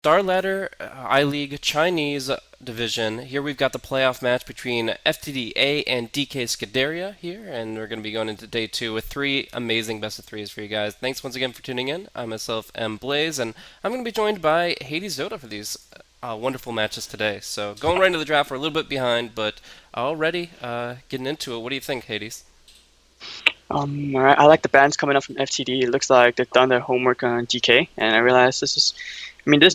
Star Ladder I-League Chinese division. Here we've got the playoff match between FTD.A and DK Scuderia here, and we're going to be going into day two with three amazing best of threes for you guys. Thanks once again for tuning in. I myself am Blaze, and I'm going to be joined by Hades Dota for these wonderful matches today. So going right into the draft, we're a little bit behind, but already getting into it. What do you think, Hades? I like the bans coming up from FTD. It looks like they've done their homework on DK, and I realize this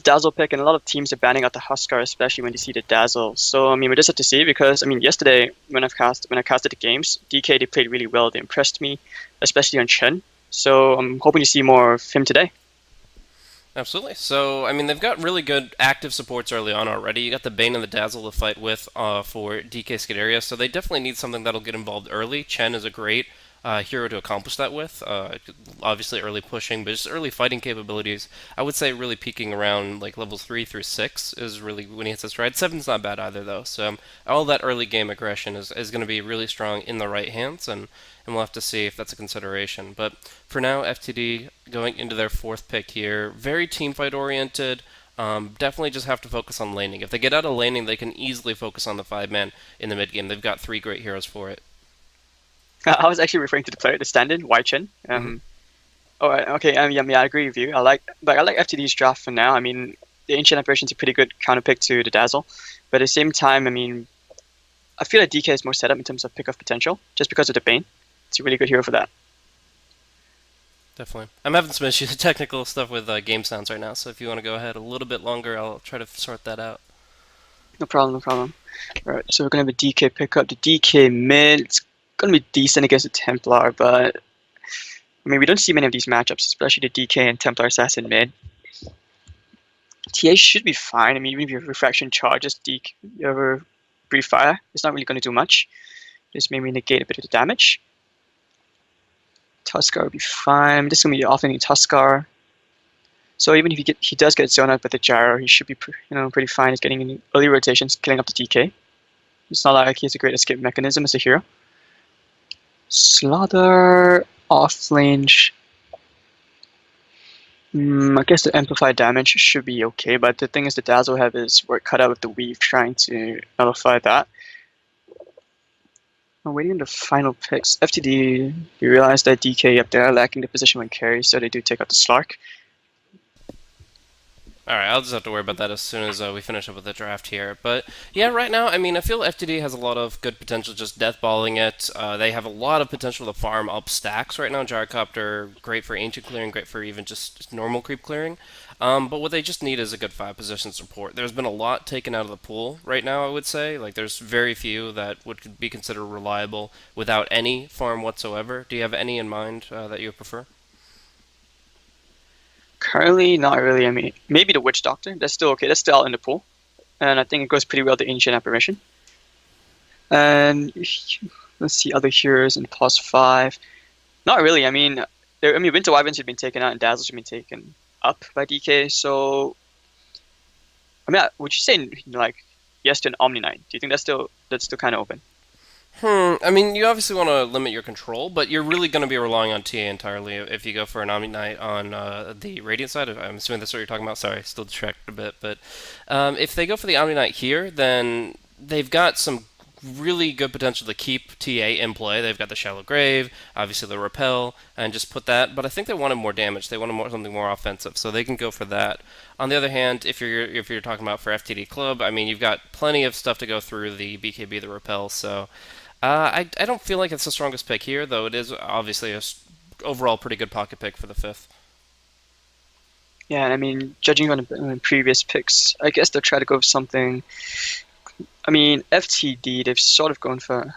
Dazzle pick, and a lot of teams are banning out the Huskar, especially when they see the Dazzle. So, we just have to see because, yesterday when I casted the games, DK, they played really well. They impressed me, especially on Chen. So, I'm hoping to see more of him today. Absolutely. So, they've got really good active supports early on already. You got the Bane and the Dazzle to fight with for DK Scuderia, so they definitely need something that'll get involved early. Chen is a great hero to accomplish that with. Obviously, early pushing, but just early fighting capabilities. I would say really peaking around like levels 3 through 6 is really when he hits his stride. 7's not bad either, though. So, all that early game aggression is going to be really strong in the right hands, and we'll have to see if that's a consideration. But for now, FTD going into their fourth pick here, very team fight oriented. Definitely just have to focus on laning. If they get out of laning, they can easily focus on the 5-man in the mid game. They've got three great heroes for it. I was actually referring to the player, the stand-in, Wai Chen. Hmm. Okay, yeah, I agree with you. I like FTD's draft for now. The Ancient Apparition's a pretty good counter pick to the Dazzle, but at the same time, I feel like DK is more set up in terms of pick-off potential, just because of the Bane. It's a really good hero for that. Definitely. I'm having some issues, technical stuff with game sounds right now, so if you want to go ahead a little bit longer, I'll try to sort that out. No problem, no problem. Alright, so we're gonna have a DK pickup. The DK mid, it's gonna be decent against the Templar, but we don't see many of these matchups, especially the DK and Templar Assassin mid. TA should be fine. Even if your refraction charges DK, your brief fire, it's not really gonna do much. Just maybe negate a bit of the damage. Tuskar will be fine. This is gonna be offlaning Tuskar. So even if he does get zoned out by the gyro, he should be pretty fine. He's getting in early rotations, killing up the DK. It's not like he has a great escape mechanism as a hero. Slaughter off range. I guess the amplified damage should be okay, but the thing is the Dazzle have his work cut out with the weave trying to nullify that. I'm waiting on the final picks. FTD, you realize that DK up there are lacking the position when carry, so they do take out the Slark. Alright, I'll just have to worry about that as soon as we finish up with the draft here. But yeah, right now, I feel FTD has a lot of good potential just deathballing it. They have a lot of potential to farm up stacks right now. Gyrocopter, great for ancient clearing, great for even just normal creep clearing. But what they just need is a good 5 position support. There's been a lot taken out of the pool right now, I would say. Like, there's very few that would be considered reliable without any farm whatsoever. Do you have any in mind that you prefer? Currently, not really. Maybe the Witch Doctor. That's still okay. That's still out in the pool. And I think it goes pretty well to Ancient Apparition. And let's see other heroes in plus 5. Not really. Winter Wyverns have been taken out and Dazzles have been taken up by DK. So, would you say like yes to an Omni Knight? Do you think that's still kind of open? You obviously want to limit your control, but you're really going to be relying on TA entirely if you go for an Omni Knight on the Radiant side. I'm assuming that's what you're talking about. Sorry, still distracted a bit. But if they go for the Omni Knight here, then they've got some really good potential to keep TA in play. They've got the Shallow Grave, obviously the Repel, and just put that. But I think they wanted more damage. They wanted something more offensive, so they can go for that. On the other hand, if you're talking about for FTD Club, you've got plenty of stuff to go through the BKB, the Repel, so. I don't feel like it's the strongest pick here, though it is obviously overall pretty good pocket pick for the fifth. Yeah, and judging on the previous picks, I guess they'll try to go for something. FTD, they've sort of gone for.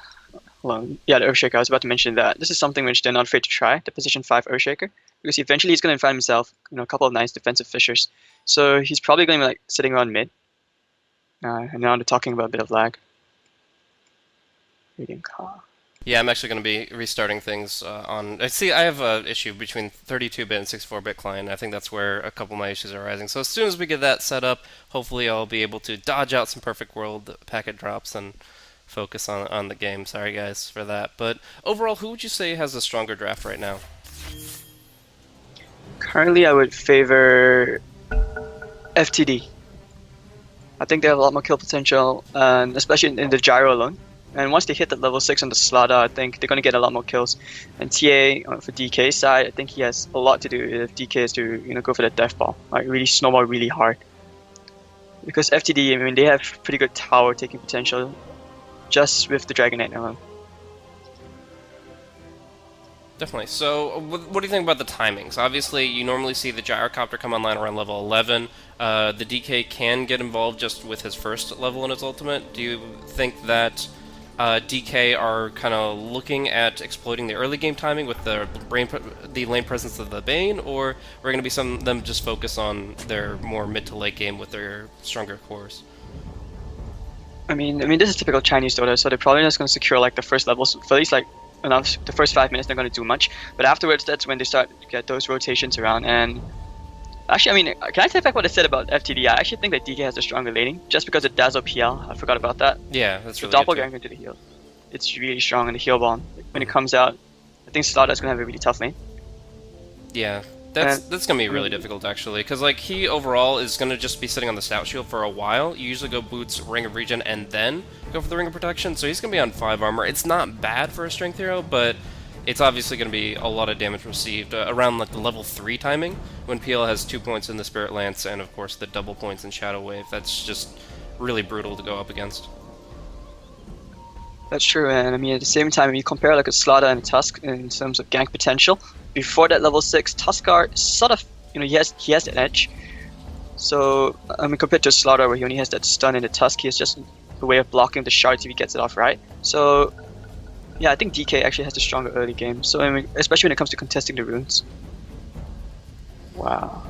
Well, yeah, the Earthshaker. I was about to mention that. This is something which they're not afraid to try, the position 5 Earthshaker, because eventually he's going to find himself, a couple of nice defensive fissures. So he's probably going to be like sitting around mid. And now they're talking about a bit of lag. Radiant Car. Yeah, I'm actually going to be restarting things on. I see I have an issue between 32-bit and 64-bit client. I think that's where a couple of my issues are arising. So as soon as we get that set up, hopefully I'll be able to dodge out some perfect world packet drops and focus on the game. Sorry guys for that. But overall, who would you say has a stronger draft right now? Currently, I would favor FTD. I think they have a lot more kill potential, and especially in the gyro alone. And once they hit that level 6 on the Slaughter, I think they're going to get a lot more kills. And TA, for DK's side, I think he has a lot to do if DK is to go for that death ball, like really snowball really hard. Because FTD, I mean, they have pretty good tower taking potential just with the Dragonite alone. Definitely. So, what do you think about the timings? Obviously, you normally see the Gyrocopter come online around level 11. The DK can get involved just with his first level in his ultimate. Do you think that DK are kind of looking at exploiting the early game timing with the lane presence of the Bane, or we're going to be some of them just focus on their more mid to late game with their stronger cores? I mean, this is typical Chinese Dota, so they're probably just going to secure like the first levels for at least like enough. The first 5 minutes they're going to do much, but afterwards that's when they start to get those rotations around. And actually, I mean, can I take back what I said about FTD? I actually think that DK has the stronger laning just because of Dazzle PL. I forgot about that. Yeah, that's really the doppelganger into the heal. It's really strong in the heal bomb. When it comes out, I think Slaughter's going to have a really tough lane. Yeah. That's gonna be really difficult actually, because like he overall is gonna just be sitting on the stout shield for a while. You usually go boots, ring of regen, and then go for the ring of protection. So he's gonna be on 5 armor. It's not bad for a strength hero, but it's obviously gonna be a lot of damage received around like the level 3 timing when PL has 2 points in the Spirit Lance and of course the double points in Shadow Wave. That's just really brutal to go up against. That's true, and I mean at the same time, if you compare like a Slaughter and a Tusk in terms of gank potential, before that level 6, Tuskar sort of, he has an edge. So I mean compared to a Slaughter where he only has that stun in the Tusk, he has just a way of blocking the shards if he gets it off right. So yeah, I think DK actually has the stronger early game. So I mean, especially when it comes to contesting the runes. Wow.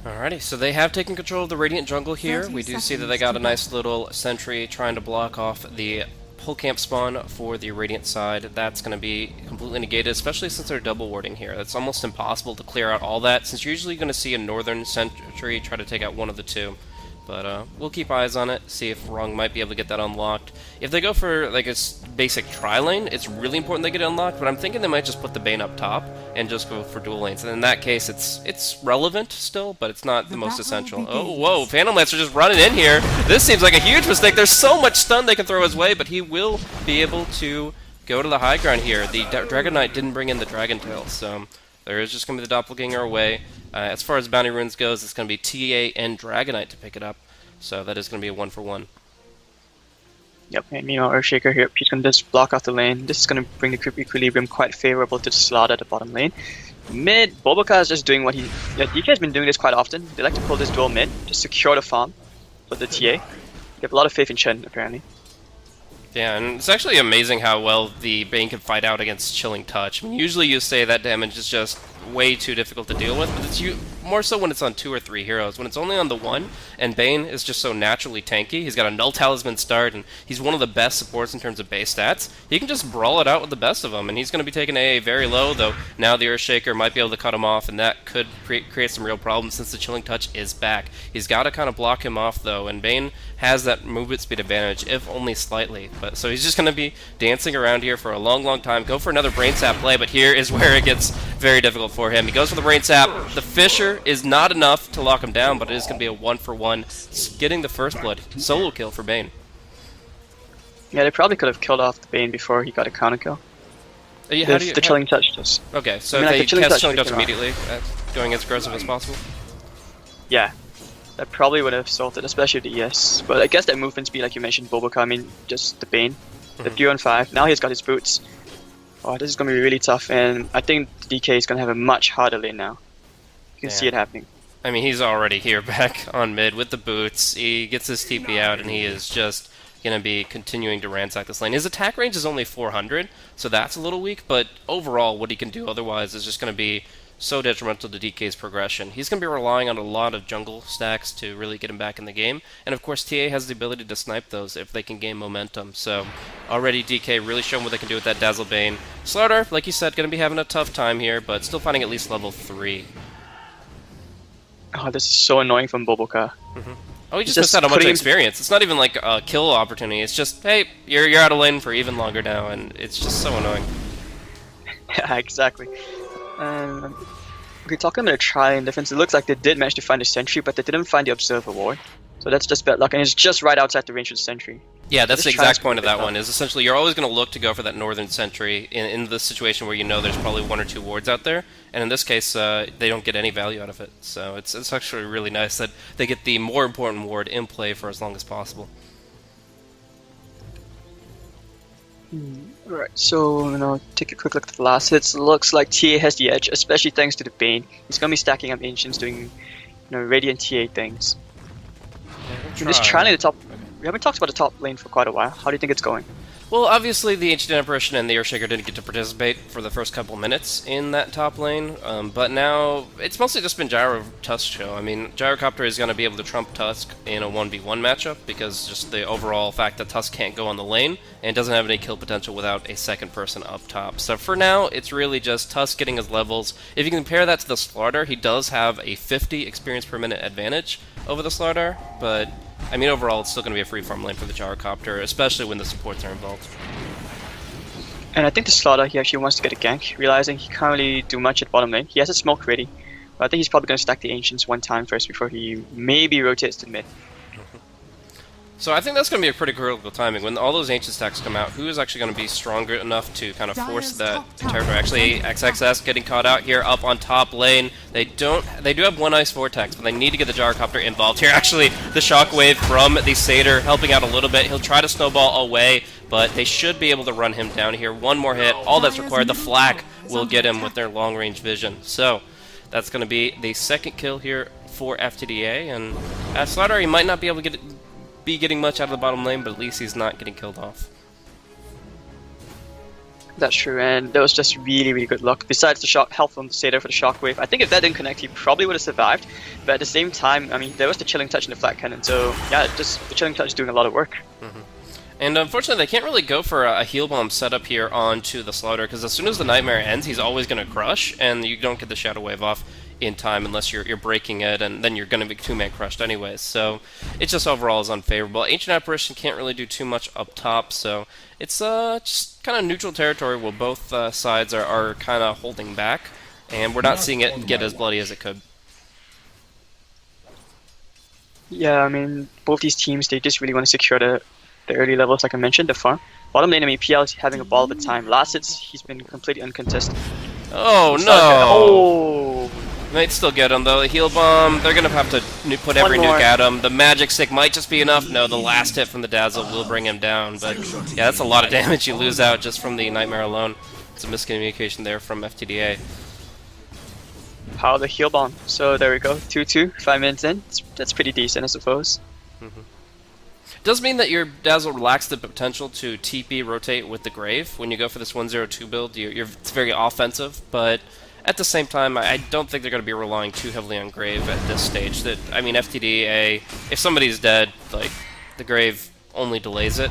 Alrighty, so they have taken control of the Radiant jungle here. We do see that they got a nice little sentry trying to block off the pull camp spawn for the Radiant side. That's going to be completely negated, especially since they're double warding here. It's almost impossible to clear out all that, since you're usually going to see a northern sentry try to take out one of the two. But we'll keep eyes on it, see if Rung might be able to get that unlocked. If they go for like a basic tri-lane, it's really important they get it unlocked, but I'm thinking they might just put the Bane up top and just go for dual lanes. And in that case, it's relevant still, but it's not the most essential. Oh, whoa, Phantom Lancer just running in here. This seems like a huge mistake. There's so much stun they can throw his way, but he will be able to go to the high ground here. The Dragon Knight didn't bring in the Dragon Tail, so there is just going to be the Doppelganger away. As far as Bounty Runes goes, it's going to be TA and Dragonite to pick it up. So that is going to be a 1-for-1. Yep, and meanwhile Earthshaker here, he's going to just block off the lane. This is going to bring the creep equilibrium quite favorable to the Slaughter at the bottom lane. Mid, Boboka is just doing what he... Yeah, DK has been doing this quite often. They like to pull this dual mid, just secure the farm for the TA. They have a lot of faith in Chen, apparently. Yeah, and it's actually amazing how well the Bane can fight out against Chilling Touch. I mean, usually you say that damage is just way too difficult to deal with, but it's more so when it's on 2 or 3 heroes. When it's only on the one, and Bane is just so naturally tanky, he's got a Null Talisman start, and he's one of the best supports in terms of base stats, he can just brawl it out with the best of them, and he's going to be taking AA very low, though now the Earthshaker might be able to cut him off, and that could create some real problems since the Chilling Touch is back. He's got to kind of block him off, though, and Bane has that movement speed advantage, if only slightly. But so he's just going to be dancing around here for a long, long time. Go for another Brain Sap play, but here is where it gets very difficult for him. He goes for the Brain Sap. The Fissure is not enough to lock him down, but it is going to be a 1-for-1, getting the first blood. Solo kill for Bane. Yeah, they probably could have killed off the Bane before he got a counter kill. The Chilling Touch does. Okay, so I mean, if like they cast Chilling touch Touch immediately, going as aggressive as possible. Yeah, that probably would have solved it, especially with the ES. But I guess that movement speed, like you mentioned, Boboka, I mean, just the Bane. The 3-on-5, now he's got his boots. Oh, this is going to be really tough, and I think DK is going to have a much harder lane now. You can see it happening. I mean, he's already here back on mid with the boots. He gets his TP out, and he is just going to be continuing to ransack this lane. His attack range is only 400, so that's a little weak, but overall, what he can do otherwise is just going to be so detrimental to DK's progression. He's going to be relying on a lot of jungle stacks to really get him back in the game, and of course TA has the ability to snipe those if they can gain momentum, so already DK really showing what they can do with that Dazzle Bane. Slaughter, like you said, going to be having a tough time here, but still finding at least level 3. Oh, this is so annoying from Boboka. Oh, he just missed out on a bunch of experience. It's not even like a kill opportunity, it's just, hey, you're out of lane for even longer now, and it's just so annoying. Yeah, exactly. Okay, talking about a try and defense, it looks like they did manage to find the sentry, but they didn't find the observer ward. So that's just bad luck, and it's just right outside the range of the sentry. Yeah, So that's the this try is exact point of pretty that one. Is essentially you're always going to look to go for that northern sentry in the situation where you know there's probably 1 or 2 wards out there, and in this case, they don't get any value out of it. So it's actually really nice that they get the more important ward in play for as long as possible. Alright, so take a quick look at the last hits. Looks like TA has the edge, especially thanks to the Bane. He's gonna be stacking up Ancients doing Radiant TA things. And this trying the top, we haven't talked about the top lane for quite a while. How do you think it's going? Well, obviously the Ancient Apparition and the Earthshaker didn't get to participate for the first couple minutes in that top lane, but now it's mostly just been Gyro Tusk show. I mean, Gyrocopter is going to be able to trump Tusk in a 1v1 matchup because just the overall fact that Tusk can't go on the lane and doesn't have any kill potential without a second person up top. So for now, it's really just Tusk getting his levels. If you compare that to the Slardar, he does have a 50 experience per minute advantage over the Slardar, but I mean, overall, it's still going to be a free farm lane for the Gyrocopter, especially when the supports are involved. And I think the Slaughter, he actually wants to get a gank, realizing he can't really do much at bottom lane. He has a smoke ready, but I think he's probably going to stack the Ancients one time first before he maybe rotates to mid. So I think that's going to be a pretty critical timing. When all those Ancient stacks come out, who is actually going to be stronger enough to kind of force that territory? Actually, XXS getting caught out here up on top lane. They do have one Ice Vortex, but they need to get the Gyrocopter involved here. Actually, the Shockwave from the Satyr helping out a little bit. He'll try to snowball away, but they should be able to run him down here. One more hit, all that's required. The Flak will get him with their long-range vision. So that's going to be the second kill here for FTD.A, and at Slaughter, he might not be able to be getting much out of the bottom lane, but at least he's not getting killed off. That's true, and that was just really, really good luck. Besides the health from the Satyr for the Shockwave, I think if that didn't connect, he probably would have survived. But at the same time, I mean, there was the Chilling Touch and the Flat Cannon, so yeah, just the Chilling Touch is doing a lot of work. And unfortunately, they can't really go for a heal bomb setup here onto the Slaughter, because as soon as the Nightmare ends, he's always going to crush, and you don't get the Shadow Wave off in time unless you're breaking it, and then you're going to be two-man crushed anyways. So it just overall is unfavorable. Ancient Apparition can't really do too much up top, so it's just kind of neutral territory where both sides are kind of holding back, and we're not seeing it get as bloody as it could. Yeah, I mean, both these teams, they just really want to secure the early levels, like I mentioned, the farm. Bottom lane, I mean, PL is having a ball of the time. Last hits, he's been completely uncontested. Oh, no! Might still get him, though. The heal bomb, they're going to have to put every nuke at him. The magic stick might just be enough. No, the last hit from the Dazzle will bring him down. But yeah, that's a lot of damage you lose out just from the Nightmare alone. It's a miscommunication there from FTD.A. Power the heal bomb. So there we go, 2-2, 5 minutes in. That's pretty decent, I suppose. Does mean that your Dazzle lacks the potential to TP rotate with the Grave. When you go for this 1-0-2 build, it's very offensive, but at the same time, I don't think they're going to be relying too heavily on Grave at this stage. I mean, FTD.A, if somebody's dead, like, the Grave only delays it,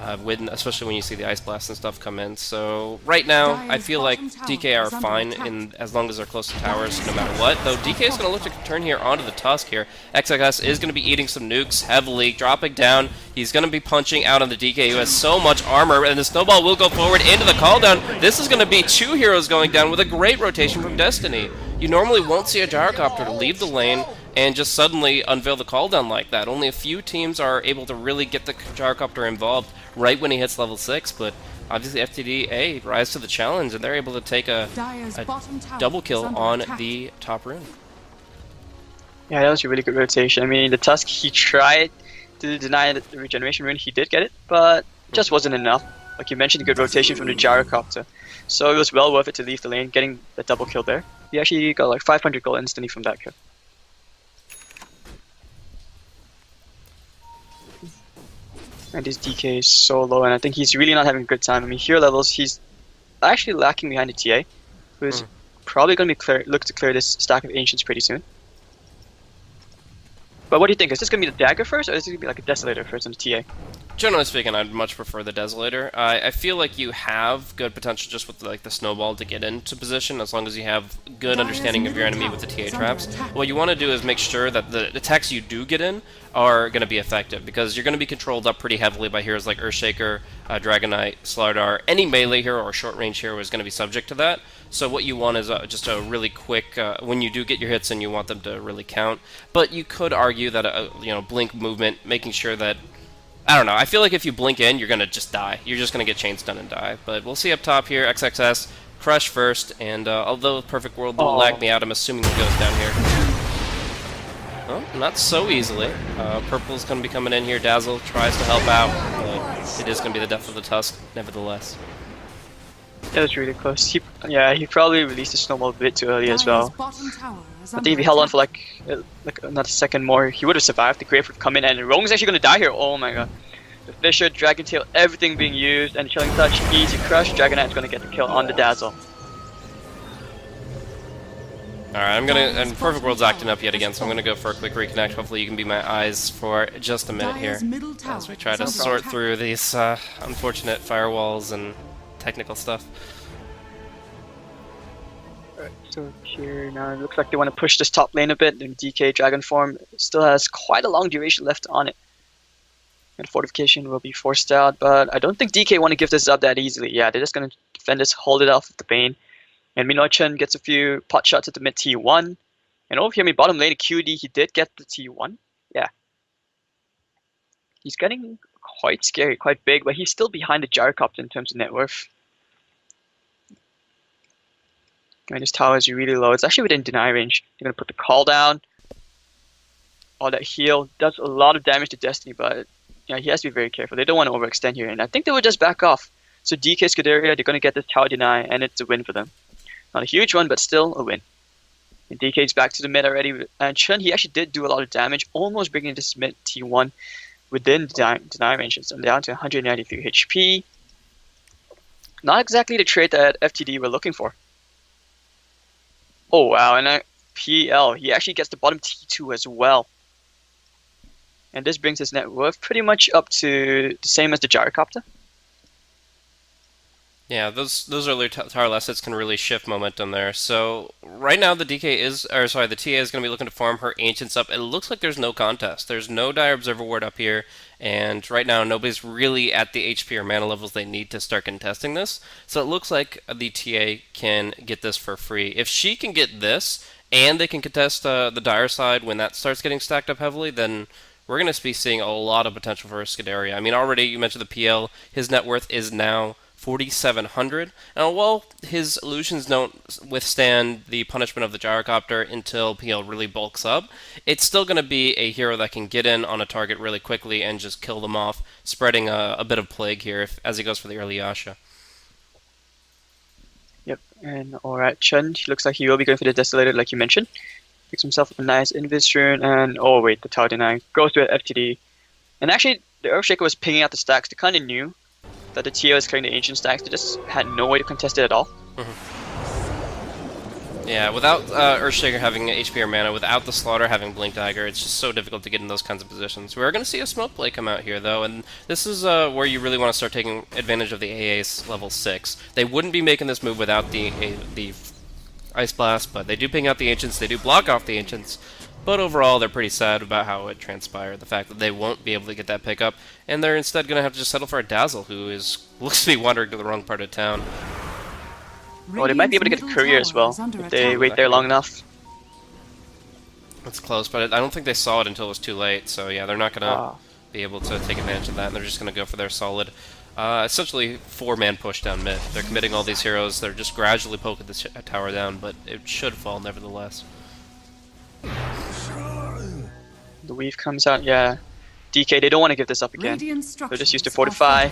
especially when you see the Ice Blast and stuff come in. So right now, I feel like DK are fine as long as they're close to towers, no matter what. Though DK is going to look to turn here onto the Tusk here. XXS is going to be eating some nukes heavily, dropping down. He's going to be punching out on the DK, who has so much armor, and the Snowball will go forward into the call down. This is going to be 2 heroes going down with a great rotation from Destiny. You normally won't see a Gyrocopter leave the lane and just suddenly unveil the call down like that. Only a few teams are able to really get the Gyrocopter involved right when he hits level 6, but obviously FTD.A rise to the challenge, and they're able to take a double kill on the top rune. Yeah, that was a really good rotation. I mean, the Tusk, he tried to deny the regeneration rune, he did get it, but it just wasn't enough. Like you mentioned, good rotation from the Gyrocopter. So it was well worth it to leave the lane, getting the double kill there. He actually got like 500 gold instantly from that kill. And his DK is so low, and I think he's really not having a good time. I mean, hero levels, he's actually lacking behind the TA, who's probably going to be look to clear this stack of Ancients pretty soon. But what do you think? Is this going to be the Dagger first, or is it going to be like a Desolator first on the TA? Generally speaking, I'd much prefer the Desolator. I feel like you have good potential just with like the snowball to get into position, as long as you have good understanding of your enemy with the TA traps. What you want to do is make sure that the attacks you do get in are going to be effective, because you're going to be controlled up pretty heavily by heroes like Earthshaker, Dragon Knight, Slardar. Any melee hero or short range hero is going to be subject to that. So what you want is just a really quick, when you do get your hits, and you want them to really count. But you could argue that blink movement, making sure that, I don't know. I feel like if you blink in, you're going to just die. You're just going to get chain stun and die. But we'll see up top here. XXS, Crush first. And although Perfect World will lag me out, I'm assuming he goes down here. Well, not so easily. Purple's going to be coming in here. Dazzle tries to help out. But it is going to be the death of the Tusk, nevertheless. That was really close. He probably released the snowball a bit too early as well. I think if he held on for like another second more, he would have survived. The Grave would come in, and Rogue's actually going to die here. Oh my god. The Fisher, Dragon Tail, everything being used, and Chilling Touch, easy crush. Dragon Knight's going to get the kill on the Dazzle. Alright, and Perfect World's acting up yet again, so I'm gonna go for a quick reconnect. Hopefully you can be my eyes for just a minute here, as we try to sort through these unfortunate firewalls and technical stuff. Alright, so here now it looks like they want to push this top lane a bit, and DK Dragon Form still has quite a long duration left on it. And Fortification will be forced out, but I don't think DK want to give this up that easily. Yeah, they're just going to defend this, hold it off with the Bane. And Minoy Chen gets a few pot shots at the mid T1. And over here, bottom lane, QD, he did get the T1. Yeah. He's getting quite scary, quite big, but he's still behind the Gyrocopter in terms of net worth. And his tower is really low. It's actually within deny range. They're going to put the call down. All that heal does a lot of damage to Destiny, but yeah, he has to be very careful. They don't want to overextend here, and I think they would just back off. So DK Scuderia, they're going to get this tower deny, and it's a win for them. Not a huge one, but still a win. And DK's back to the mid already, and Chen, he actually did do a lot of damage, almost bringing this mid T1 within deny range. So I'm down to 193 HP. Not exactly the trade that FTD were looking for. Oh wow, and PL, he actually gets the bottom T2 as well. And this brings his net worth pretty much up to the same as the Gyrocopter. Yeah, those early tower assets can really shift momentum there. So right now the TA is going to be looking to farm her Ancients up. It looks like there's no contest. There's no Dire Observer Ward up here, and right now nobody's really at the HP or mana levels they need to start contesting this. So it looks like the TA can get this for free. If she can get this, and they can contest the Dire side when that starts getting stacked up heavily, then we're going to be seeing a lot of potential for Scuderia. I mean, already you mentioned the PL. His net worth is now 4,700. And while his illusions don't withstand the punishment of the Gyrocopter until PL really bulks up, it's still going to be a hero that can get in on a target really quickly and just kill them off, spreading a bit of plague here as he goes for the early Yasha. Yep, and alright, Chen, he looks like he will be going for the Desolator like you mentioned. Picks himself up a nice Invis rune, and oh wait, the Tower Deny goes to an FTD. And actually, the Earthshaker was pinging out the stacks. They kind of knew that the TA was clearing the ancient stacks. They just had no way to contest it at all. Yeah, without Earthshaker having HP or mana, without the Slaughter having Blink Dagger, it's just so difficult to get in those kinds of positions. We're going to see a smoke play come out here, though, and this is where you really want to start taking advantage of the AA's level 6. They wouldn't be making this move without the Ice Blast, but they do ping out the Ancients, they do block off the Ancients, but overall they're pretty sad about how it transpired, the fact that they won't be able to get that pickup, and they're instead going to have to just settle for a Dazzle, who looks to be wandering to the wrong part of town. Oh, they might be able to get a Courier as well, if they wait there long enough. It's close, but I don't think they saw it until it was too late, so yeah, they're not going to be able to take advantage of that, and they're just going to go for their solid, essentially 4-man push down mid. They're committing all these heroes, they're just gradually poking this tower down, but it should fall nevertheless. The Weave comes out, yeah. DK, they don't want to give this up again. They'll just use to fortify.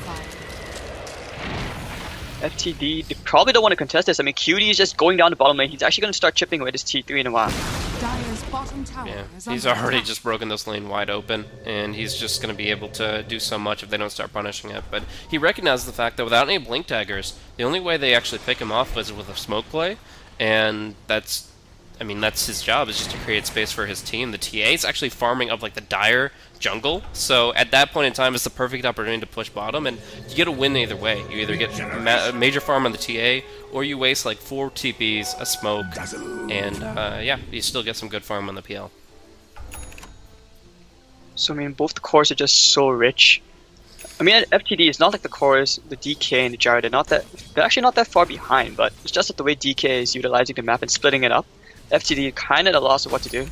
FTD, they probably don't want to contest this. I mean, QD is just going down the bottom lane. He's actually going to start chipping away this T3 in a while. Yeah, he's already just broken this lane wide open, and he's just going to be able to do so much if they don't start punishing it. But he recognizes the fact that without any Blink Daggers, the only way they actually pick him off was with a smoke play, and that's I mean, that's his job, is just to create space for his team. The TA is actually farming up like the dire jungle, so at that point in time, it's the perfect opportunity to push bottom, and you get a win either way. You either get a major farm on the TA, or you waste like 4 TPs, a smoke, and yeah, you still get some good farm on the PL. So I mean, both the cores are just so rich. I mean, at FTD, it's not like the cores, the DK and the Gyro, they're actually not that far behind, but it's just that the way DK is utilizing the map and splitting it up, FTD kind of at a loss of what to do.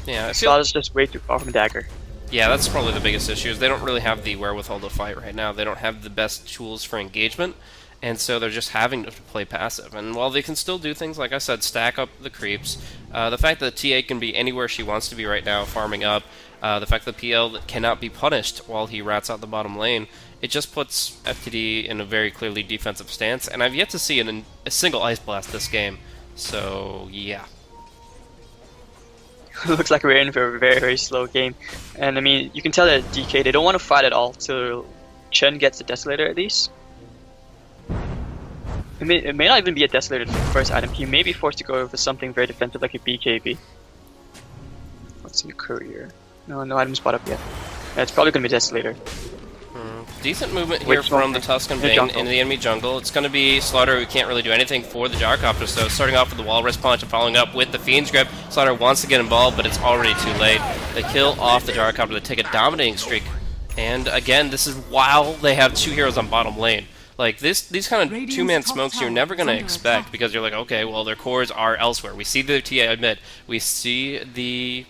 Yeah, I feel Slaughter's just way too far from Dagger. yeah, that's probably the biggest issue, is they don't really have the wherewithal to fight right now. They don't have the best tools for engagement, and so they're just having to play passive. And while they can still do things, like I said, stack up the creeps, the fact that TA can be anywhere she wants to be right now, farming up, the fact that PL cannot be punished while he rats out the bottom lane, it just puts FTD in a very clearly defensive stance, and I've yet to see a single Ice Blast this game. So, yeah. Looks like we're in for a very, very slow game. And I mean, you can tell that DK, they don't want to fight at all till Chen gets the Desolator at least. It may not even be a Desolator for the first item. He may be forced to go for something very defensive like a BKB. What's in the courier? No item spot up yet. Yeah, it's probably going to be Desolator. Decent movement here from the Tuscan Vayne into the enemy jungle. It's going to be Slaughter, who can't really do anything for the Gyrocopter, so starting off with the Walrus Punch and following up with the Fiend's Grip. Slaughter wants to get involved, but it's already too late. They kill off the Gyrocopter, they take a dominating streak. And again, this is while they have 2 heroes on bottom lane. Like, these kind of two-man smokes you're never going to expect, because you're like, okay, well, their cores are elsewhere. We see the TA mid, we see the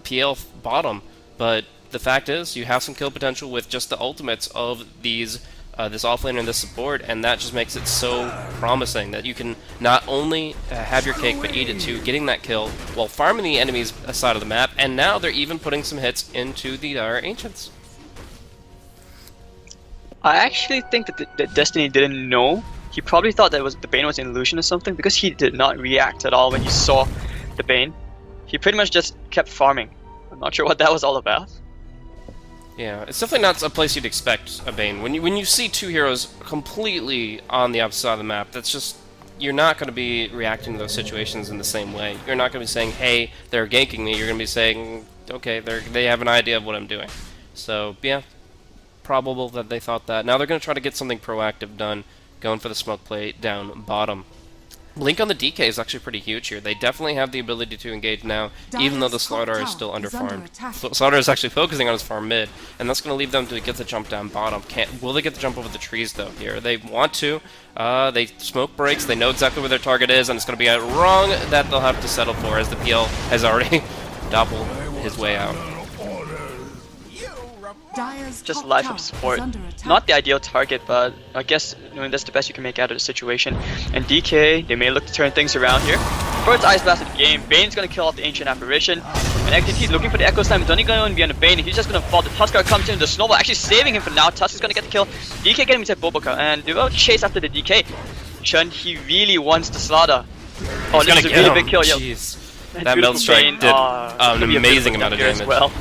PL bottom, but the fact is, you have some kill potential with just the ultimates of these, this offlaner and this support, and that just makes it so promising that you can not only have your cake but eat it too, getting that kill while farming the enemy's side of the map, and now they're even putting some hits into the Dire Ancients. I actually think that Destiny didn't know. He probably thought that the Bane was an illusion or something, because he did not react at all when he saw the Bane. He pretty much just kept farming. I'm not sure what that was all about. Yeah, it's definitely not a place you'd expect a Bane. When you see 2 heroes completely on the opposite side of the map, that's just, you're not going to be reacting to those situations in the same way. You're not going to be saying, hey, they're ganking me. You're going to be saying, okay, they have an idea of what I'm doing. So, yeah, probable that they thought that. Now they're going to try to get something proactive done, going for the smoke play down bottom. Blink on the DK is actually pretty huge here. They definitely have the ability to engage now, even though the Slaughter is still under-farmed. Slaughter is actually focusing on his farm mid, and that's going to leave them to get the jump down bottom. Will they get the jump over the trees, though, here? They want to. They smoke breaks. They know exactly where their target is, and it's going to be a wrong that they'll have to settle for, as the PL has already doppeled his way out. Just life of support. Not the ideal target, but I guess that's the best you can make out of the situation. And DK, they may look to turn things around here. First Ice Blast of the game, Bane's gonna kill off the Ancient Apparition. And XDT's looking for the Echo Slam, it's only going to be on the Bane, he's just gonna fall. The Tuskar comes in, the Snowball actually saving him for now. Tusk is gonna get the kill. DK getting inside Boboka, and they will chase after the DK. Chen, he really wants the Slaughter. Oh, this is a really big kill, yo. That Meld Strike did an amazing amount of damage. Well.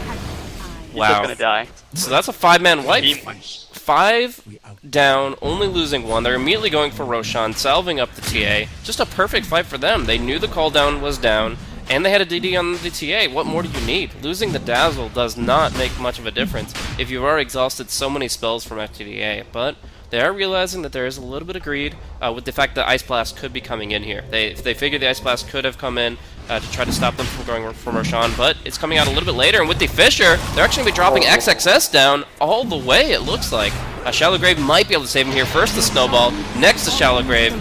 Wow. He's gonna die. So that's a 5-man wipe. 5 down, only losing 1. They're immediately going for Roshan, salving up the TA. Just a perfect fight for them. They knew the cooldown was down, and they had a DD on the TA. What more do you need? Losing the Dazzle does not make much of a difference if you've already exhausted so many spells from FTD.A, but they are realizing that there is a little bit of greed with the fact that Ice Blast could be coming in here. They figured the Ice Blast could have come in to try to stop them from going from Roshan, but it's coming out a little bit later, and with the Fissure, they're actually going to be dropping XXS down all the way, it looks like. Shallow Grave might be able to save him here. First the Snowball, next the Shallow Grave,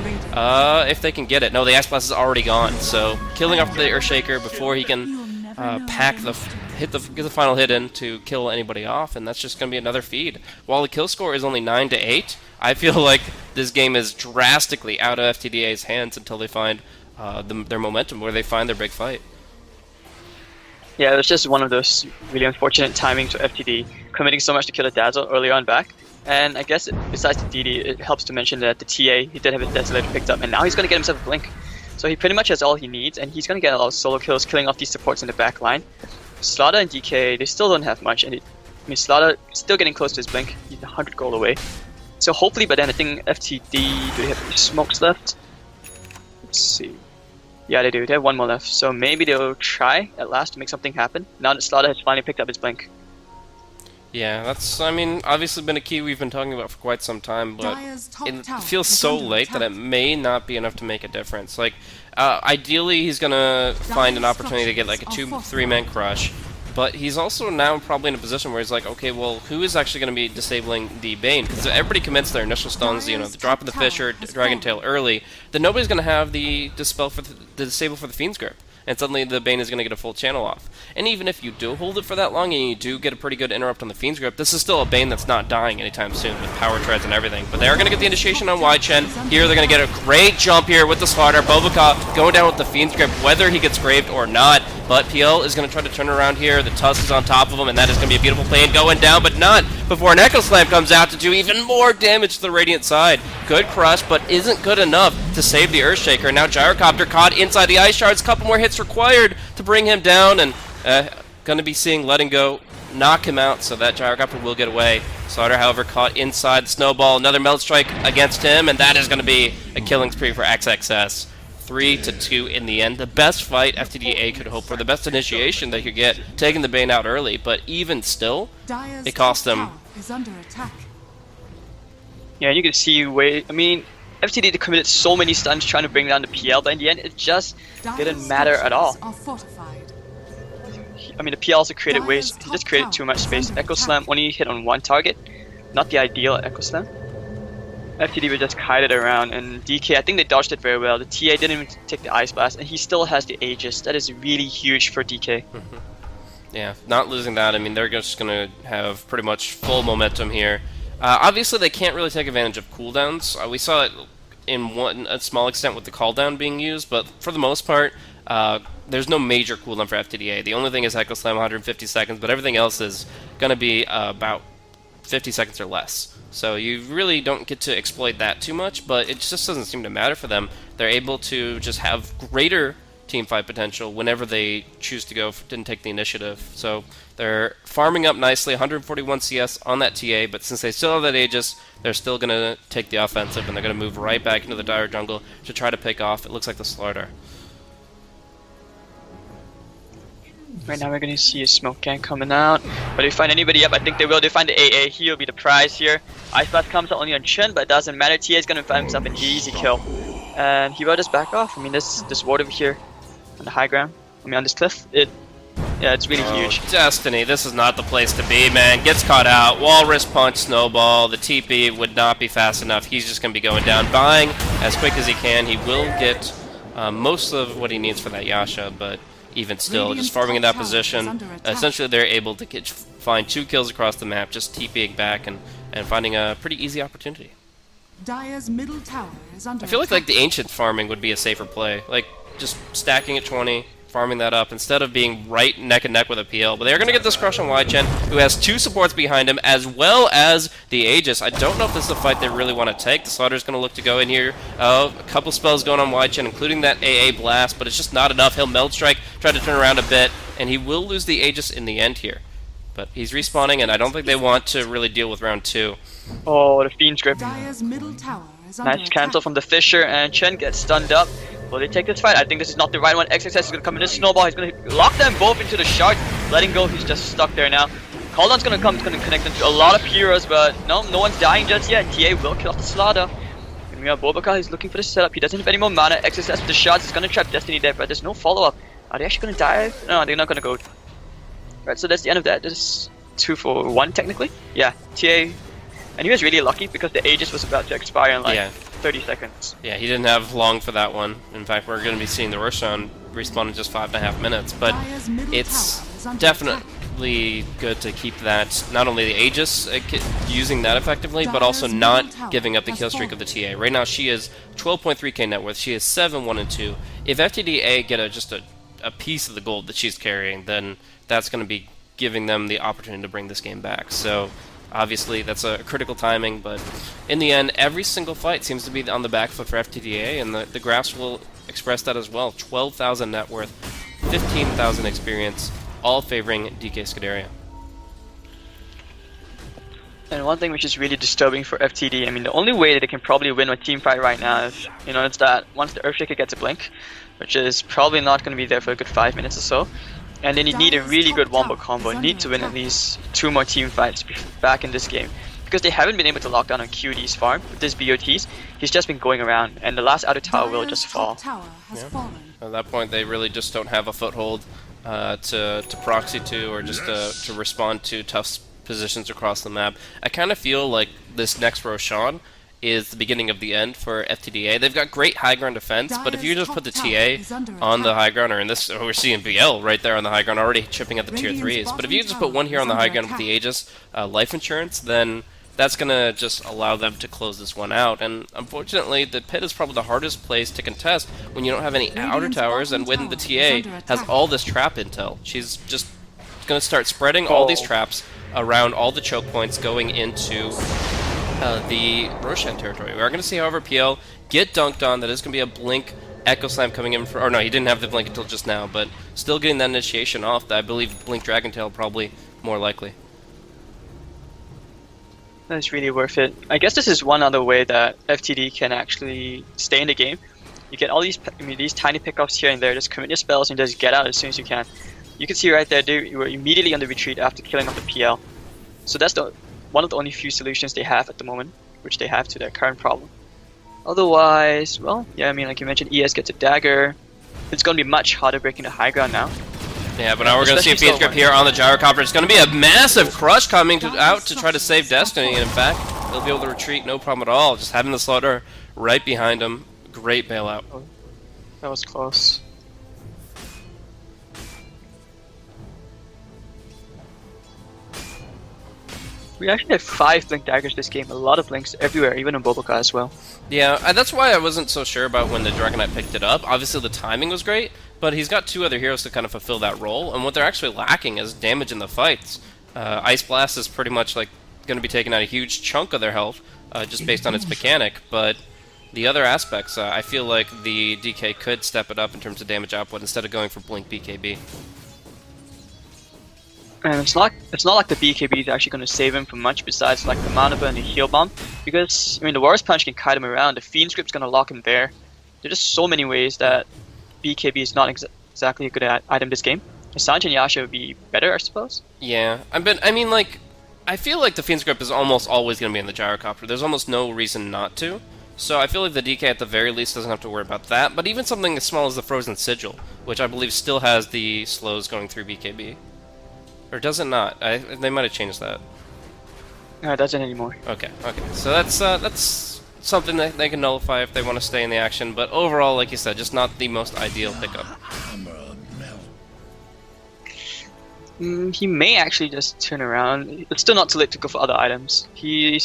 if they can get it. No, the Ice Blast is already gone, so killing off the Earthshaker before he can get the final hit in to kill anybody off, and that's just going to be another feed. While the kill score is only 9-8, I feel like this game is drastically out of FTD.A's hands until they find their momentum, where they find their big fight. Yeah, it was just one of those really unfortunate timings for FTD, committing so much to kill a Dazzle early on back. And I guess besides the DD, it helps to mention that the TA, he did have his Desolator picked up, and now he's going to get himself a Blink. So he pretty much has all he needs, and he's going to get a lot of solo kills, killing off these supports in the back line. Slaughter and DK, they still don't have much, and I mean, Slaughter still getting close to his Blink. He's 100 gold away. So hopefully by then, I think FTD, do they have any smokes left? Let's see. Yeah, they do. They have one more left. So maybe they'll try at last to make something happen. Now that Slaughter has finally picked up his blink. Yeah, that's, I mean, obviously been a key we've been talking about for quite some time, but it feels so late that it may not be enough to make a difference. Like, ideally he's gonna find an opportunity to get like a 2-3-man crush, but he's also now probably in a position where he's like, okay, well, who is actually going to be disabling the Bane? Because everybody commits their initial stuns, you know, the drop of the Fisher, Dragon Tail early, then nobody's going to have the dispel for the disable for the Fiend's Grip. And suddenly the Bane is going to get a full channel off. And even if you do hold it for that long and you do get a pretty good interrupt on the Fiend's Grip, this is still a Bane that's not dying anytime soon with power treads and everything. But they are going to get the initiation on Wai Chen. Here they're going to get a great jump here with the Slaughter. Bobaka going down with the Fiend's Grip, whether he gets graved or not. But PL is going to try to turn around here. The Tusk is on top of him, and that is going to be a beautiful play and going down, but not before an Echo Slam comes out to do even more damage to the Radiant side. Good crush, but isn't good enough to save the Earthshaker. Now Gyrocopter caught inside the Ice Shards. Couple more hits required to bring him down, and going to be seeing Letting Go knock him out, so that Gyrocopter will get away. Slaughter, however, caught inside the Snowball. Another Melt Strike against him, and that is going to be a killing spree for XXS. 3-2 in the end. The best fight FTD.A could hope for, the best initiation they could get, taking the Bane out early, but even still, it cost them. Yeah, you can see I mean, FTD committed so many stuns trying to bring down the PL, but in the end, it just didn't matter at all. I mean, the PL also created waste. He just created too much space. Echo Slam only hit on one target. Not the ideal Echo Slam. FTD would just kite it around, and DK, I think they dodged it very well. The TA didn't even take the Ice Blast, and he still has the Aegis. That is really huge for DK. Yeah, not losing that. I mean, they're just going to have pretty much full momentum here. Obviously, they can't really take advantage of cooldowns. We saw it in a small extent with the call down being used, but for the most part, there's no major cooldown for FTD.A. The only thing is Echo Slam 150 seconds, but everything else is going to be about 50 seconds or less. So you really don't get to exploit that too much, but it just doesn't seem to matter for them. They're able to just have greater teamfight potential whenever they choose to go and take the initiative. So they're farming up nicely, 141 CS on that TA, but since they still have that Aegis, they're still going to take the offensive, and they're going to move right back into the Dire jungle to try to pick off, it looks like, the Slaughter. Right now we're going to see a smoke gang coming out, but if they find anybody up, I think they will. They find the AA, he'll be the prize here. Ice Blast comes out only on Chen, but it doesn't matter. TA is going to find himself an easy kill. And he will just back off. I mean, this ward over here on the high ground, I mean on this cliff, yeah, it's really huge. Destiny, this is not the place to be, man. Gets caught out, Walrus Punch, Snowball, the TP would not be fast enough. He's just going to be going down, buying as quick as he can. He will get most of what he needs for that Yasha, but even still, just farming in that position, essentially they're able to find 2 kills across the map, just TPing back and finding a pretty easy opportunity. Dire's middle tower is under I feel like the Ancient farming would be a safer play, like just stacking at 20, farming that up, instead of being right neck and neck with a PL. But they're going to get this crush on Wai Chen, who has 2 supports behind him, as well as the Aegis. I don't know if this is a fight they really want to take. The Slaughter's going to look to go in here. A couple spells going on Wai Chen, including that AA Blast, but it's just not enough. He'll Meld Strike, try to turn around a bit, and he will lose the Aegis in the end here. But he's respawning, and I don't think they want to really deal with round 2. Oh, the Fiend's Grip. Dire's middle tower is under Nice cancel from the Fisher, and Chen gets stunned up. Will they take this fight? I think this is not the right one. XXS is going to come in this Snowball. He's going to lock them both into the shards. Letting go, he's just stuck there now. Cooldown's going to come. He's going to connect them to a lot of heroes, but no one's dying just yet. TA will kill off the Slaughter. And we have Bobaka. He's looking for the setup. He doesn't have any more mana. XXS with the shards is going to trap Destiny there, but there's no follow-up. Are they actually going to die? No, they're not going to go. Right, so that's the end of that. This is 2 for 1, technically. Yeah, TA. And he was really lucky because the Aegis was about to expire in like 30 seconds. Yeah, he didn't have long for that one. In fact, we're going to be seeing the Roshan respawn in just 5.5 minutes. But it's definitely good to keep that, not only the Aegis, using that effectively, but also not giving up the kill streak of the TA. Right now, she is 12.3k net worth. She is 7-1-2. If FTD.A get just a piece of the gold that she's carrying, then that's going to be giving them the opportunity to bring this game back. So obviously, that's a critical timing, but in the end, every single fight seems to be on the back foot for FTD.A, and the graphs will express that as well. 12,000 net worth, 15,000 experience, all favoring DK Scuderia. And one thing which is really disturbing for FTD, I mean, the only way that they can probably win a team fight right now is, it's that once the Earthshaker gets a blink, which is probably not going to be there for a good 5 minutes or so. And then you need a really good wombo combo. You need to win at least 2 more team fights back in this game. Because they haven't been able to lock down on QD's farm with this BOTs. He's just been going around, and the last outer tower will just fall. Tower has fallen. At that point, they really just don't have a foothold to proxy to, or just to respond to tough positions across the map. I kind of feel like this next Roshan is the beginning of the end for FTD.A. They've got great high ground defense, but if you just put the TA on the high ground, or in this, we're seeing BL right there on the high ground already chipping at the tier 3s, but if you just put one here on the high ground with the Aegis life insurance, then that's going to just allow them to close this one out. And unfortunately, the pit is probably the hardest place to contest when you don't have any outer towers, and when the TA has all this trap intel. She's just going to start spreading all these traps around all the choke points going into the Roshan territory. We are going to see, however, PL get dunked on. That is going to be a Blink Echo Slam coming in for... Or no, he didn't have the Blink until just now, but still getting that initiation off. I believe Blink Dragon Tail probably more likely. That's really worth it. I guess this is one other way that FTD can actually stay in the game. You get all these these tiny pickups here and there, just commit your spells and just get out as soon as you can. You can see right there, they were immediately on the retreat after killing off the PL. So that's one of the only few solutions they have at the moment, which they have to their current problem. Otherwise, well, yeah, I mean, like you mentioned, ES gets a dagger. It's going to be much harder breaking the high ground now. Yeah, but now we're going to see a Fiend's Grip here on the Gyrocopter. It's going to be a massive crush coming out to try to save Destiny, and in fact, they'll be able to retreat, no problem at all. Just having the Slaughter right behind him. Great bailout. Oh, that was close. We actually have 5 Blink Daggers this game, a lot of Blinks everywhere, even on Boboka as well. Yeah, that's why I wasn't so sure about when the Dragon Knight picked it up. Obviously the timing was great, but he's got 2 other heroes to kind of fulfill that role, and what they're actually lacking is damage in the fights. Ice Blast is pretty much like going to be taking out a huge chunk of their health, just based on its mechanic, but the other aspects, I feel like the DK could step it up in terms of damage output instead of going for Blink BKB. And it's not like the BKB is actually going to save him from much besides like the Mana Burn and the Heal Bomb, because I mean the Warrior's Punch can kite him around, the Fiend's Grip's going to lock him there. There's just so many ways that BKB is not exactly a good item this game. Sanj and Yasha would be better, I suppose. Yeah, I mean, like, I feel like the Fiend's Grip is almost always going to be in the Gyrocopter. There's almost no reason not to. So I feel like the DK at the very least doesn't have to worry about that. But even something as small as the Frozen Sigil, which I believe still has the slows going through BKB. Or does it not? They might have changed that. No, it doesn't anymore. Okay. So that's something that they can nullify if they want to stay in the action. But overall, like you said, just not the most ideal pickup. He may actually just turn around. It's still not too late to go for other items. He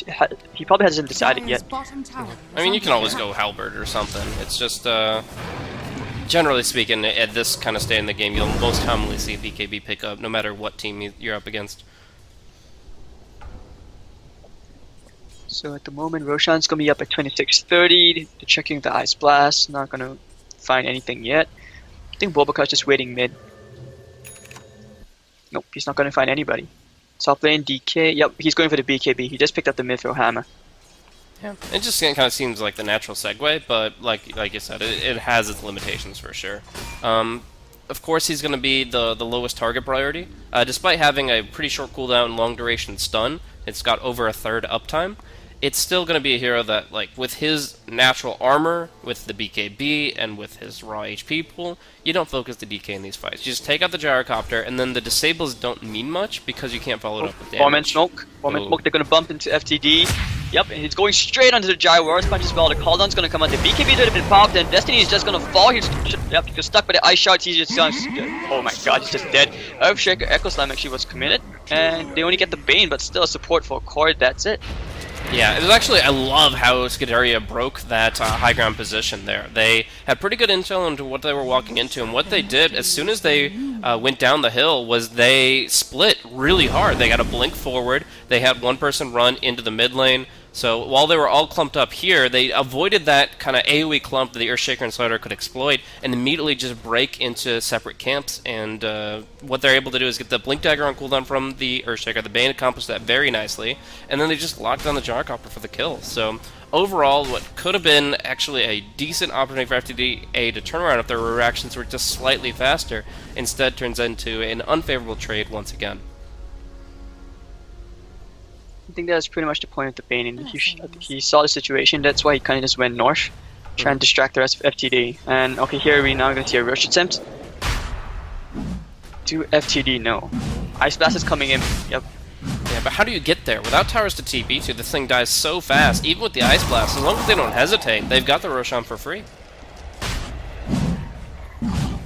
probably hasn't decided yet. I mean, you can always go Halberd or something. It's just, generally speaking, at this kind of state in the game, you'll most commonly see BKB pick up, no matter what team you're up against. So at the moment, Roshan's going to be up at 2630. They're checking the Ice Blast. Not going to find anything yet. I think Boboka's just waiting mid. Nope, he's not going to find anybody. Top lane, DK. Yep, he's going for the BKB. He just picked up the Mithril Hammer. Yeah, it just kind of seems like the natural segue, but like you said, it has its limitations for sure. Of course, he's going to be the lowest target priority. Despite having a pretty short cooldown, long duration stun, it's got over a third uptime. It's still going to be a hero that, like, with his natural armor, with the BKB, and with his raw HP pool, you don't focus the DK in these fights. You just take out the Gyrocopter, and then the disables don't mean much because you can't follow it up with damage. 4-man smoke. 4-man smoke, they're going to bump into FTD. Yep, and he's going straight onto the Gyro Warrior's Punch as well. The cooldown's going to come on. The BKB would have been popped, and Destiny is just going to fall. He's stuck by the Ice Shards. He's just going to... Oh my god, he's just dead. Earthshaker Echo Slam actually was committed, and they only get the Bane, but still support for a core. That's it. Yeah, it was actually, I love how Scuderia broke that high ground position there. They had pretty good intel into what they were walking into, and what they did as soon as they went down the hill was they split really hard. They got a blink forward, they had one person run into the mid lane, So while they were all clumped up here, they avoided that kind of AoE clump that the Earthshaker and Slider could exploit, and immediately just break into separate camps. And what they're able to do is get the Blink Dagger on cooldown from the Earthshaker. The Bane accomplished that very nicely, and then they just locked down the Gyrocopter for the kill. So overall, what could have been actually a decent opportunity for FTD.A to turn around if their reactions were just slightly faster, instead turns into an unfavorable trade once again. I think that was pretty much the point of the Bane. He saw the situation, that's why he kind of just went north, trying to distract the rest of FTD. And okay, here we now going to see a rush attempt. Do FTD no? Ice Blast is coming in. Yep. Yeah, but how do you get there? Without towers to TP to, this thing dies so fast, even with the Ice Blast. As long as they don't hesitate, they've got the Roshan for free.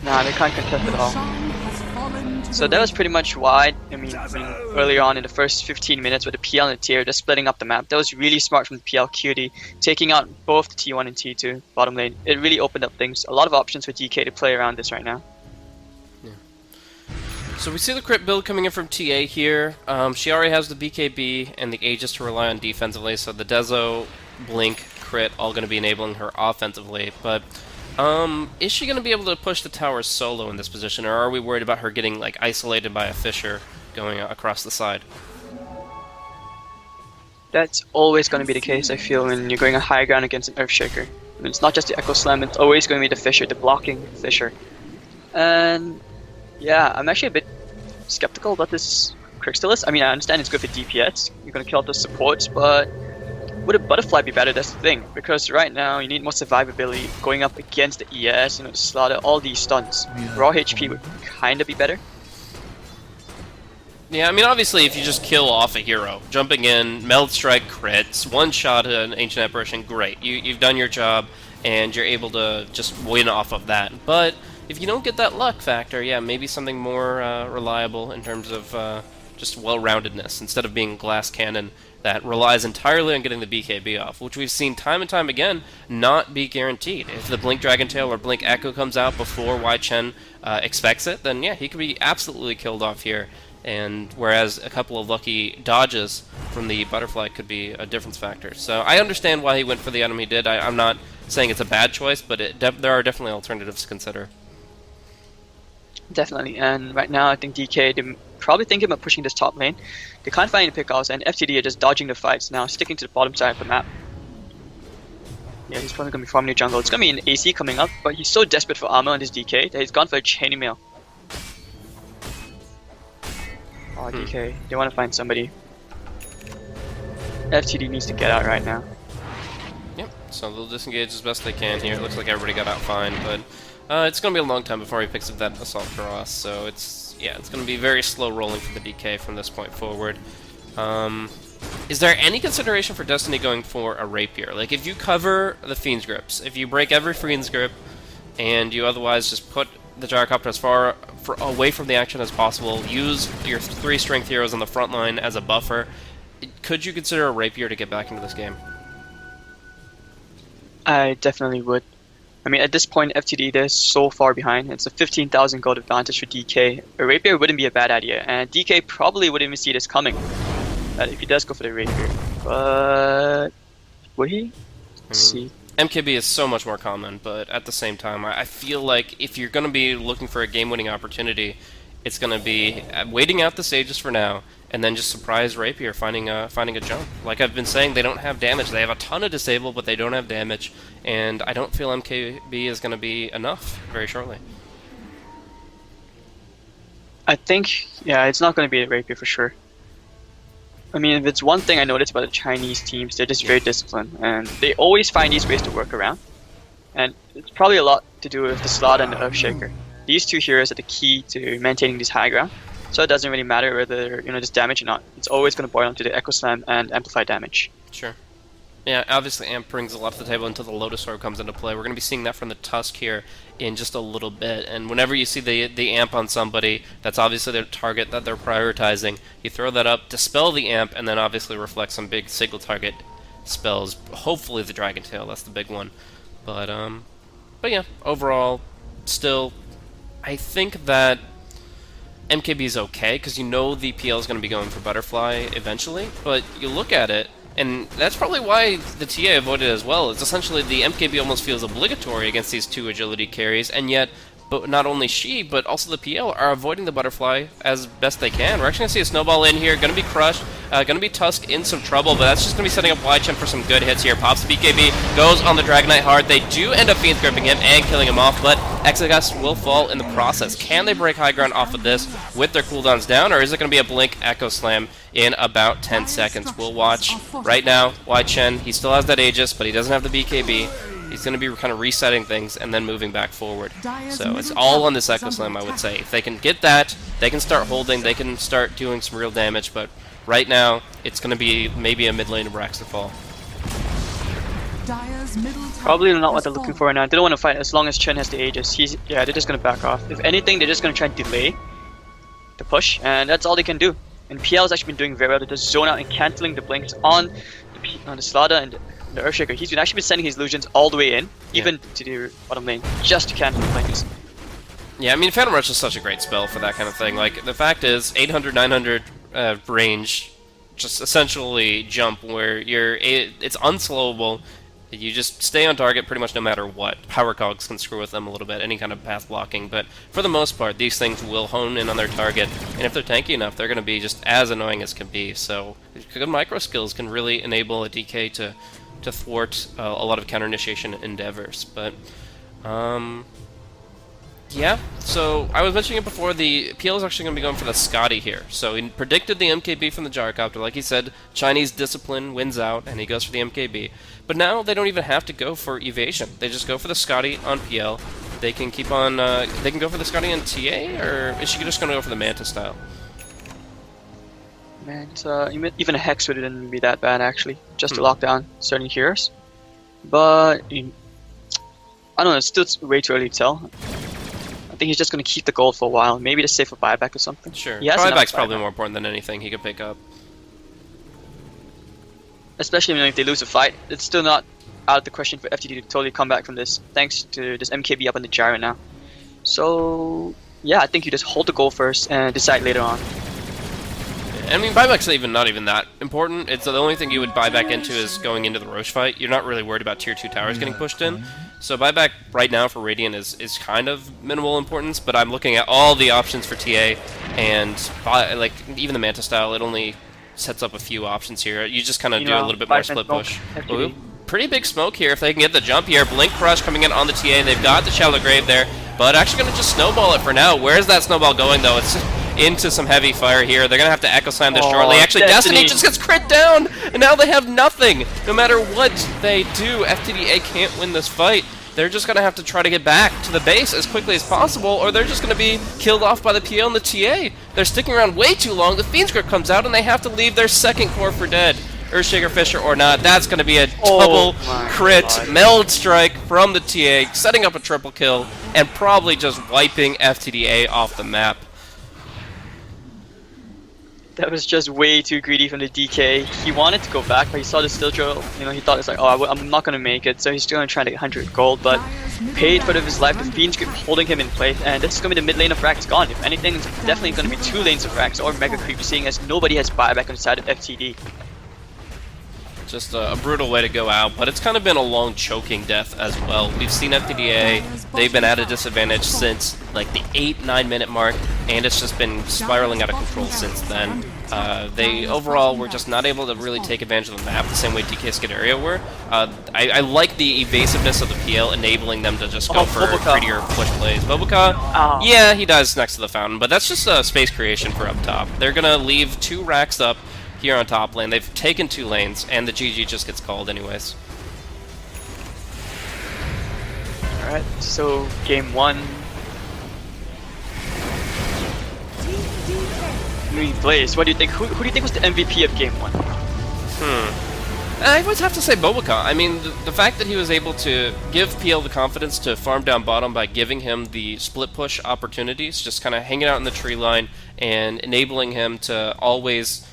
Nah, they can't contest at all. Roshan has fallen to So the that was pretty much why, I mean, earlier on in the first 15 minutes with the PL and the tier, just splitting up the map. That was really smart from the PL QD, taking out both the T1 and T2 bottom lane. It really opened up things. A lot of options for DK to play around this right now. So we see the crit build coming in from TA here. She already has the BKB and the Aegis to rely on defensively, so the Dezo, Blink, crit all going to be enabling her offensively. But is she going to be able to push the towers solo in this position, or are we worried about her getting like isolated by a Fissure going across the side? That's always going to be the case, I feel, when you're going a high ground against an Earthshaker. I mean, it's not just the Echo Slam, it's always going to be the Fissure, the blocking Fissure. And yeah, I'm actually a bit skeptical about this Crystallis. I mean, I understand it's good for DPS, you're going to kill out the supports, but would a Butterfly be better? That's the thing. Because right now, you need more survivability going up against the ES, the Slaughter, all these stunts. Raw HP would kind of be better. Yeah, I mean, obviously, if you just kill off a hero, jumping in, Meld Strike crits, one-shot an Ancient Apparition, great. You've done your job, and you're able to just win off of that. But if you don't get that luck factor, yeah, maybe something more reliable in terms of just well-roundedness, instead of being Glass Cannon that relies entirely on getting the BKB off, which we've seen time and time again not be guaranteed. If the Blink Dragon Tail or Blink Echo comes out before Wai Chen expects it, then yeah, he could be absolutely killed off here. And whereas a couple of lucky dodges from the Butterfly could be a difference factor. So I understand why he went for the item he did. I'm not saying it's a bad choice, but there are definitely alternatives to consider. Definitely, and right now I think DK, they're probably thinking about pushing this top lane. They can't find any pickoffs, and FTD are just dodging the fights now, sticking to the bottom side of the map. Yeah, he's probably going to be farming the jungle. It's going to be an AC coming up, but he's so desperate for armor on this DK that he's gone for a chainmail. Oh, DK, they want to find somebody. FTD needs to get out right now. Yep, so they'll disengage as best they can here. It looks like everybody got out fine, but it's going to be a long time before he picks up that Assault Cross, so it's going to be very slow rolling for the DK from this point forward. Is there any consideration for Destiny going for a Rapier? Like, if you cover the Fiend's Grips, if you break every Fiend's Grip, and you otherwise just put the Gyrocopter as far away from the action as possible, use your 3 strength heroes on the front line as a buffer, could you consider a Rapier to get back into this game? I definitely would. I mean, at this point, FTD, they're so far behind. It's a 15,000 gold advantage for DK. A Rapier wouldn't be a bad idea, and DK probably wouldn't even see this coming if he does go for the Rapier. But would he? Let's see. MKB is so much more common, but at the same time, I feel like if you're going to be looking for a game-winning opportunity, it's going to be waiting out the stages for now, and then just surprise Rapier finding a jump. Like I've been saying, they don't have damage. They have a ton of disable, but they don't have damage, and I don't feel MKB is going to be enough very shortly. I think, yeah, it's not going to be a Rapier for sure. I mean, if it's one thing I noticed about the Chinese teams, they're just very disciplined, and they always find these ways to work around. And it's probably a lot to do with the Slot and the Earthshaker. These two heroes are the key to maintaining this high ground, so it doesn't really matter whether there's damage or not. It's always going to boil down to the Echo Slam and Amplify damage. Sure. Yeah, obviously Amp brings a lot to the table until the Lotus Orb comes into play. We're going to be seeing that from the Tusk here in just a little bit. And whenever you see the Amp on somebody, that's obviously their target that they're prioritizing. You throw that up, dispel the Amp, and then obviously reflect some big single target spells. Hopefully the Dragon Tail, that's the big one. But yeah, overall, still, I think that MKB is okay, because you know the PL is going to be going for Butterfly eventually, but you look at it, And that's probably why the TA avoided it as well. It's essentially the MKB almost feels obligatory against these two agility carries, and yet, but not only she, but also the PL are avoiding the butterfly as best they can. We're actually going to see a snowball in here, going to be crushed, going to be Tusk in some trouble, but that's just going to be setting up YChem for some good hits here. Pops the BKB, goes on the Dragonite hard. They do end up Fiend's gripping him and killing him off, but Exegast will fall in the process. Can they break high ground off of this with their cooldowns down, or is it going to be a Blink Echo Slam in about 10 seconds? We'll watch. Right now, YChem, he still has that Aegis, but he doesn't have the BKB. He's going to be kind of resetting things and then moving back forward. So it's all on this Echo Slam, I would say. If they can get that, they can start holding, they can start doing some real damage, but right now, it's going to be maybe a mid lane Brax to fall. Probably not what they're looking for right now. They don't want to fight as long as Chen has the Aegis. They're just going to back off. If anything, they're just going to try and delay the push, and that's all they can do. And PL has actually been doing very well. They're just zone out and cancelling the blinks on the Slaughter and the Earthshaker. He's been actually sending his illusions all the way in, even to the bottom lane, just to cancel the blinks. Yeah, I mean, Phantom Rush is such a great spell for that kind of thing. Like, the fact is, 800, 900 range, just essentially jump where it's unslowable. You just stay on target pretty much no matter what. Power cogs can screw with them a little bit, any kind of path blocking, but for the most part, these things will hone in on their target, and if they're tanky enough, they're going to be just as annoying as can be. So, good micro skills can really enable a DK to thwart a lot of counter-initiation endeavors. But, yeah, so I was mentioning it before, the PL is actually going to be going for the Scotty here. So he predicted the MKB from the Gyrocopter. Like he said, Chinese discipline wins out, and he goes for the MKB. But now they don't even have to go for evasion. They just go for the Scotty on PL. They can keep on, they can go for the Scotty on TA, or is she just going to go for the Manta style? Man, even a Hex wouldn't be that bad, actually, just to lock down certain heroes. But, I don't know, it's still way too early to tell. I think he's just going to keep the gold for a while, maybe to save for buyback or something. Sure, buyback's probably more important than anything he could pick up. Especially if they lose a fight, it's still not out of the question for FTD to totally come back from this, thanks to this MKB up on the gyro now. So, yeah, I think you just hold the goal first and decide later on. I mean, buyback's not even that important. It's the only thing you would buy back into is going into the Roche fight. You're not really worried about tier 2 towers getting pushed in. So buyback right now for Radiant is kind of minimal importance, but I'm looking at all the options for TA, and like even the Manta style, it only sets up a few options here. You just kind of do a little bit more split push. Ooh, pretty big smoke here if they can get the jump here. Blink Crush coming in on the TA. They've got the Shallow Grave there, but actually going to just snowball it for now. Where's that snowball going, though? It's into some heavy fire here. They're going to have to Echo Slam this shortly. Actually, Destiny just gets crit down, and now they have nothing. No matter what they do, FTD.A can't win this fight. They're just going to have to try to get back to the base as quickly as possible, or they're just going to be killed off by the PL and the TA. They're sticking around way too long. The Fiend's Grip comes out, and they have to leave their second core for dead. Earthshaker Fisher or not, that's going to be a double crit meld strike from the TA, setting up a triple kill, and probably just wiping FTD.A off the map. That was just way too greedy from the DK. He wanted to go back, but he saw the still drill. He thought it's like, oh, I'm not gonna make it. So he's still gonna try to get 100 gold, but paid for his life. The Fiend's Grip holding him in place, and this is gonna be the mid lane of Frax gone. If anything, it's definitely gonna be 2 lanes of Frax or Mega Creep, seeing as nobody has buyback on the side of FTD. Just a brutal way to go out, but it's kind of been a long choking death as well. We've seen FTD.A, they've been at a disadvantage since like the 8-9 minute mark, and it's just been spiraling out of control since then. They overall were just not able to really take advantage of the map the same way DK Scuderia were. I like the evasiveness of the PL, enabling them to just go for prettier push plays. Bobuka, yeah, he dies next to the fountain, but that's just a space creation for up top. They're going to leave 2 racks up here on top lane. They've taken 2 lanes, and the GG just gets called anyways. Alright, so game 1. Blaze, what do you think? Who do you think was the MVP of game 1? I would have to say Bobuka. I mean, the fact that he was able to give PL the confidence to farm down bottom by giving him the split push opportunities, just kind of hanging out in the tree line and enabling him to always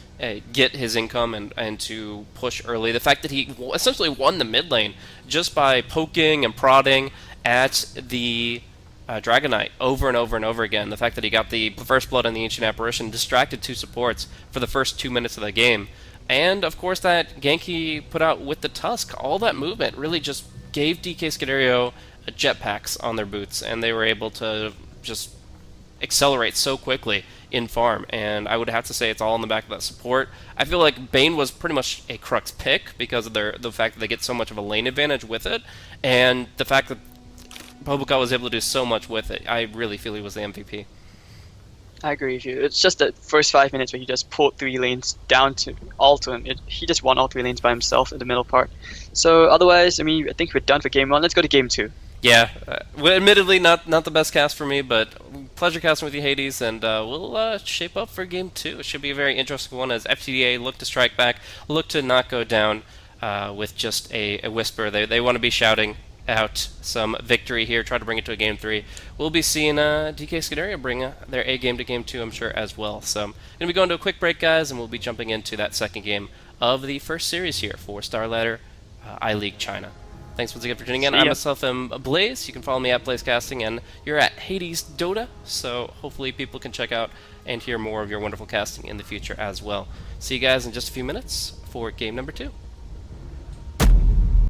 get his income and to push early. The fact that he essentially won the mid lane just by poking and prodding at the Dragonite over and over and over again. The fact that he got the first blood on the Ancient Apparition, distracted 2 supports for the first 2 minutes of the game. And of course, that gank he put out with the Tusk, all that movement really just gave DK Scuderio jetpacks on their boots, and they were able to just accelerate so quickly in farm. And I would have to say it's all in the back of that support. I feel like Bane was pretty much a Crux pick because of the fact that they get so much of a lane advantage with it, and the fact that Pobuka was able to do so much with it. I really feel he was the MVP. I agree with you. It's just the first 5 minutes where he just pulled 3 lanes down to all to him. He just won all 3 lanes by himself in the middle part. So otherwise, I mean, I think we're done for game 1. Let's go to game 2. Yeah, well, admittedly not the best cast for me, but pleasure casting with you, Hades, and we'll shape up for game 2. It should be a very interesting one as FTD.A look to strike back, look to not go down with just a whisper. They want to be shouting out some victory here, try to bring it to a game 3. We'll be seeing DK Scuderia bring their A game to game 2, I'm sure, as well. So I'm going to be going to a quick break, guys, and we'll be jumping into that second game of the first series here for Star Ladder I-League China. Thanks once again for tuning in. I myself am Blaze. You can follow me at BlazeCasting, and you're at Hades Dota, so hopefully people can check out and hear more of your wonderful casting in the future as well. See you guys in just a few minutes for game number 2.